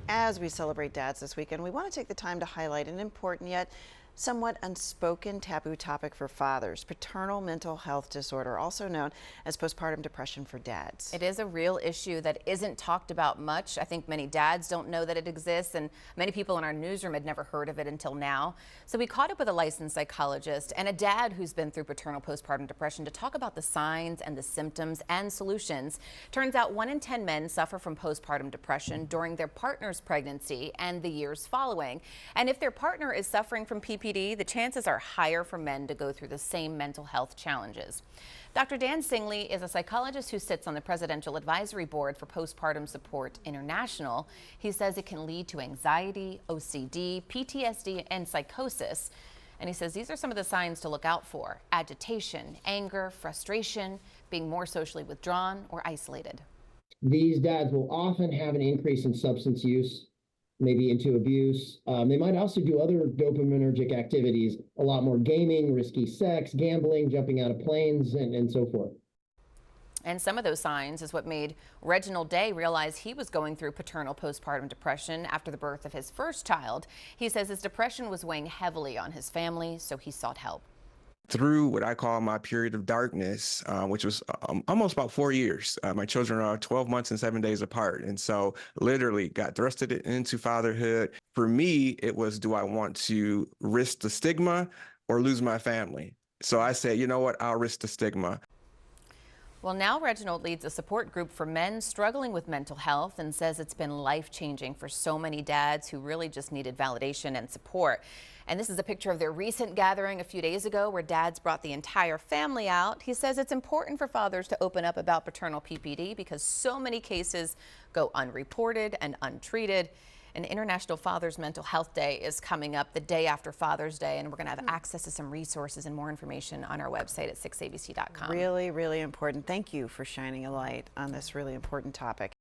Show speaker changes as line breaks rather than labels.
As we celebrate dads this weekend, we want to take the time to highlight an important yet somewhat unspoken taboo topic for fathers: paternal mental health disorder, also known as postpartum depression for dads.
It is a real issue that isn't talked about much. I think many dads don't know that it exists, and many people in our newsroom had never heard of it until now. So we caught up with a licensed psychologist and a dad who's been through paternal postpartum depression to talk about the signs and the symptoms and solutions. Turns out 1 in 10 men suffer from postpartum depression during their partner's pregnancy and the years following. And if their partner is suffering from PPD, the chances are higher for men to go through the same mental health challenges. Dr. Dan Singley is a psychologist who sits on the Presidential Advisory Board for Postpartum Support International. He says it can lead to anxiety, OCD, PTSD, and psychosis. And he says these are some of the signs to look out for: agitation, anger, frustration, being more socially withdrawn or isolated.
These dads will often have an increase in substance use, maybe into abuse. They might also do other dopaminergic activities, a lot more gaming, risky sex, gambling, jumping out of planes, and so forth.
And some of those signs is what made Reginald Day realize he was going through paternal postpartum depression after the birth of his first child. He says his depression was weighing heavily on his family, so he sought help.
Through what I call my period of darkness, which was almost about 4 years. My children are 12 months and 7 days apart. And so literally got thrusted into fatherhood. For me, it was, do I want to risk the stigma or lose my family? So I said, you know what, I'll risk the stigma.
Well, now Reginald leads a support group for men struggling with mental health and says it's been life-changing for so many dads who really just needed validation and support. And this is a picture of their recent gathering a few days ago where dads brought the entire family out. He says it's important for fathers to open up about paternal PPD because so many cases go unreported and untreated. And International Father's Mental Health Day is coming up the day after Father's Day, and we're going to have access to some resources and more information on our website at 6abc.com.
Really, really important. Thank you for shining a light on this really important topic.